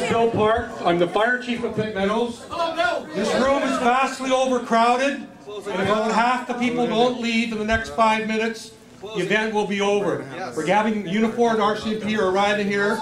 Bill Park. I'm the fire chief of Pitt Meadows. This room is vastly overcrowded, and if about half the people don't leave in the next 5 minutes, the event will be over. We're having uniformed RCMP are arriving here.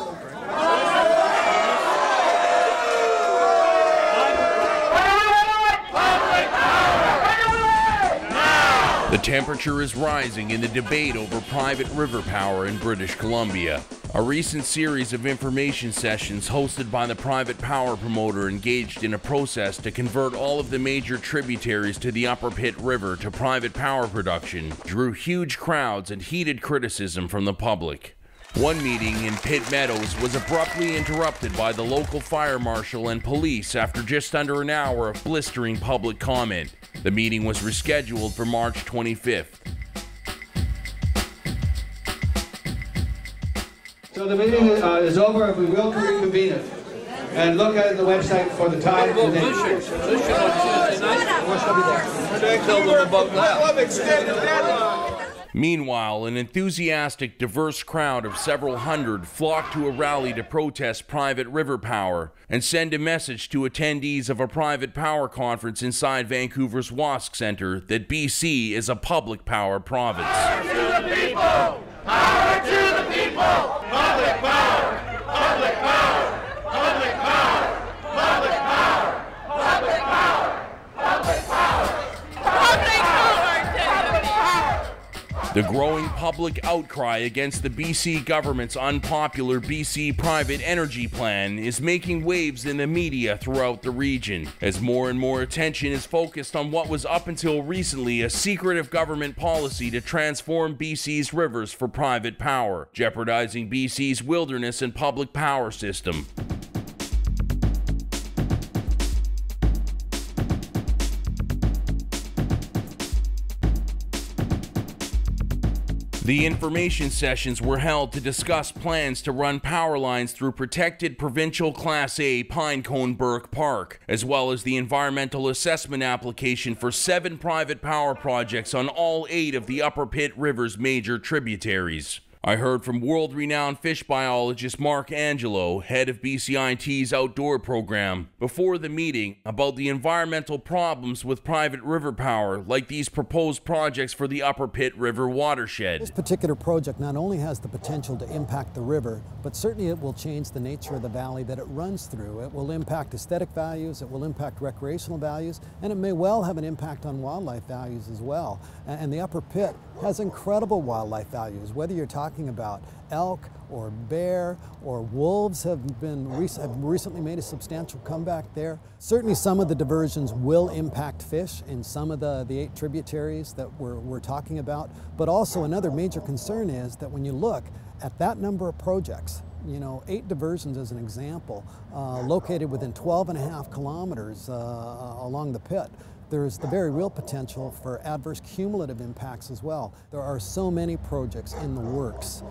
The temperature is rising in the debate over private river power in British Columbia. A recent series of information sessions hosted by the private power promoter engaged in a process to convert all of the major tributaries to the Upper Pitt River to private power production drew huge crowds and heated criticism from the public. One meeting in Pitt Meadows was abruptly interrupted by the local fire marshal and police after just under an hour of blistering public comment. The meeting was rescheduled for March 25th. So the meeting is over and we will reconvene it. And look at the website for the time and date. Meanwhile, an enthusiastic, diverse crowd of several hundred flocked to a rally to protest private river power and send a message to attendees of a private power conference inside Vancouver's Wosk Centre that BC is a public power province. Power to the people! Power to the people! Public power! Public power! Public power! Public power! Public power! Public power! Public power! The growing public outcry against the BC government's unpopular BC Private Energy Plan is making waves in the media throughout the region, as more and more attention is focused on what was up until recently a secretive government policy to transform BC's rivers for private power, jeopardizing BC's wilderness and public power system. The information sessions were held to discuss plans to run power lines through protected provincial Class A Pinecone-Burke Park, as well as the environmental assessment application for 7 private power projects on all 8 of the Upper Pitt River's major tributaries. I heard from world-renowned fish biologist Mark Angelo, head of BCIT's outdoor program, before the meeting about the environmental problems with private river power, like these proposed projects for the Upper Pitt River watershed. This particular project not only has the potential to impact the river, but certainly it will change the nature of the valley that it runs through. It will impact aesthetic values, it will impact recreational values, and it may well have an impact on wildlife values as well. And the Upper Pitt has incredible wildlife values, whether you're talking about elk or bear or wolves have recently made a substantial comeback there. Certainly some of the diversions will impact fish in some of the 8 tributaries that we're talking about, but also another major concern is that when you look at that number of projects, 8 diversions as an example, located within 12.5 kilometers along the Pitt, there's the very real potential for adverse cumulative impacts as well. There are so many projects in the works.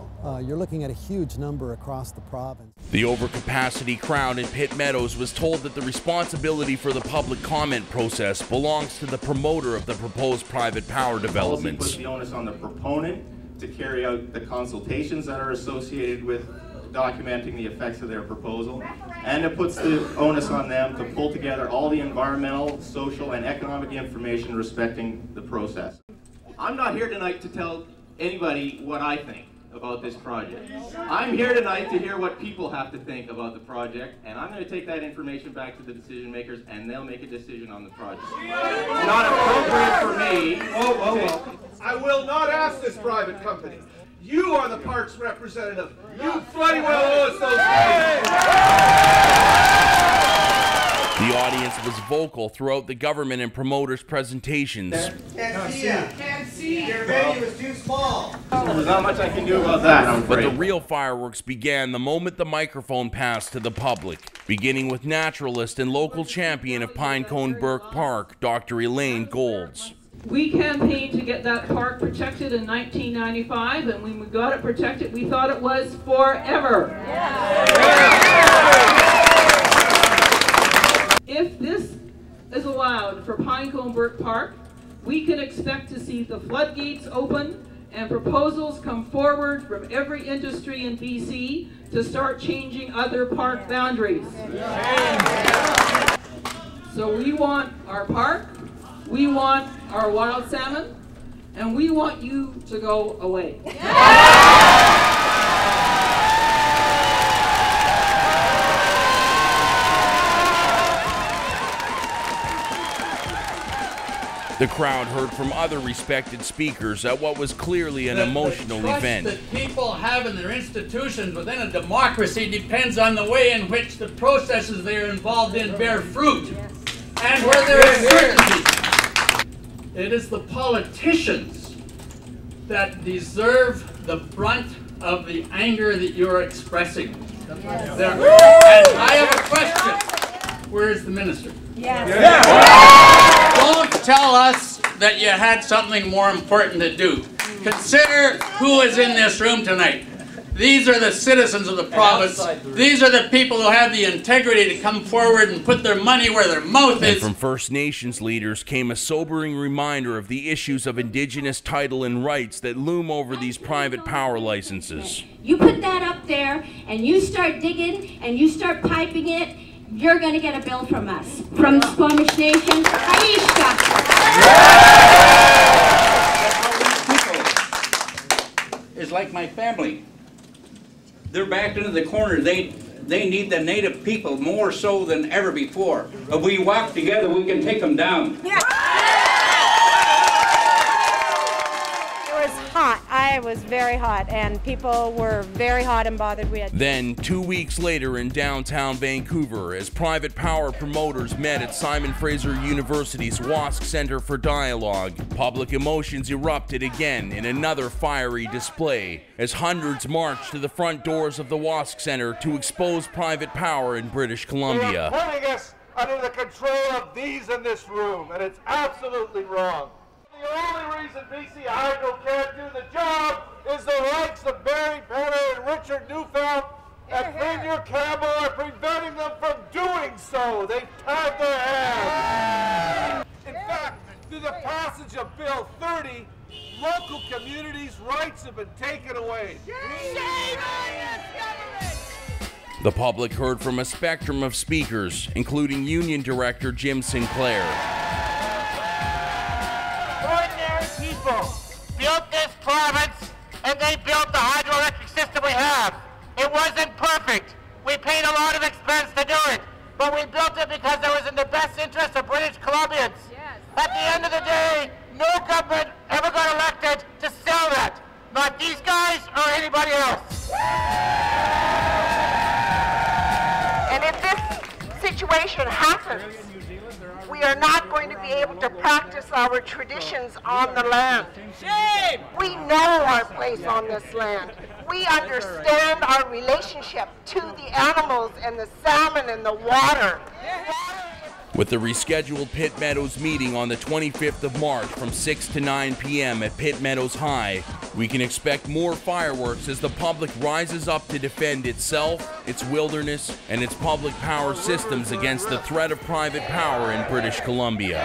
You're looking at a huge number across the province. The overcapacity crowd in Pitt Meadows was told that the responsibility for the public comment process belongs to the promoter of the proposed private power developments. Puts the onus on the proponent to carry out the consultations that are associated with documenting the effects of their proposal, and it puts the onus on them to pull together all the environmental, social, and economic information respecting the process. I'm not here tonight to tell anybody what I think about this project. I'm here tonight to hear what people have to think about the project, and I'm going to take that information back to the decision makers, and they'll make a decision on the project. It's not appropriate for me. Whoa. I will not ask this private company. You are the parks representative. You bloody well owe us those things. The audience was vocal throughout the government and promoters' presentations. Can't see. Your venue is too small. There's not much I can do about that, I'm afraid. But the real fireworks began the moment the microphone passed to the public, beginning with naturalist and local champion of Pinecone-Burke Park, Dr. Elaine Golds. We campaigned to get that park protected in 1995, and when we got it protected, we thought it was forever. If this is allowed for Pinecone-Burke Park, we can expect to see the floodgates open and proposals come forward from every industry in BC to start changing other park boundaries. So we want our park, we want our wild salmon, and we want you to go away. The crowd heard from other respected speakers at what was clearly an emotional event. The trust that people have in their institutions within a democracy depends on the way in which the processes they are involved in bear fruit, and where there is certainty. It is the politicians that deserve the brunt of the anger that you're expressing. And I have a question. Where is the minister? Don't tell us that you had something more important to do. Consider who is in this room tonight. These are the citizens of the province. These are the people who have the integrity to come forward and put their money where their mouth is. And from First Nations leaders came a sobering reminder of the issues of Indigenous title and rights that loom over these private power licenses. You put that up there and you start digging and you start piping it, you're going to get a bill from us, from the Squamish Nation. Is like my family. They're backed into the corner. They need the native people more so than ever before. If we walk together, we can take them down. It was hot. I was very hot, and people were very hot and bothered. Then, 2 weeks later in downtown Vancouver, as private power promoters met at Simon Fraser University's Wosk Center for Dialogue, public emotions erupted again in another fiery display as hundreds marched to the front doors of the Wosk Center to expose private power in British Columbia. They are putting us under the control of these in this room, and it's absolutely wrong. The only reason BC Hydro can't do the job is the likes of Barry Penner and Richard Newfeld and Premier Campbell are preventing them from doing so. They've tied their hands. In fact, through the passage of Bill 30, local communities' rights have been taken away. The public heard from a spectrum of speakers, including Union Director Jim Sinclair. Ordinary people built this province, and they built the hydroelectric system we have. It wasn't perfect. We paid a lot of expense to do it, but we built it because it was in the best interest of British Columbians. At the end of the day, no government ever got elected to sell that. Not these guys or anybody else. And if this situation happens, we are not going to be able to practice our traditions on the land. Shame! We know our place on this land. We understand our relationship to the animals and the salmon and the water. With the rescheduled Pitt Meadows meeting on the 25th of March from 6 to 9 p.m. at Pitt Meadows High, we can expect more fireworks as the public rises up to defend itself, its wilderness, and its public power systems against the threat of private power in British Columbia.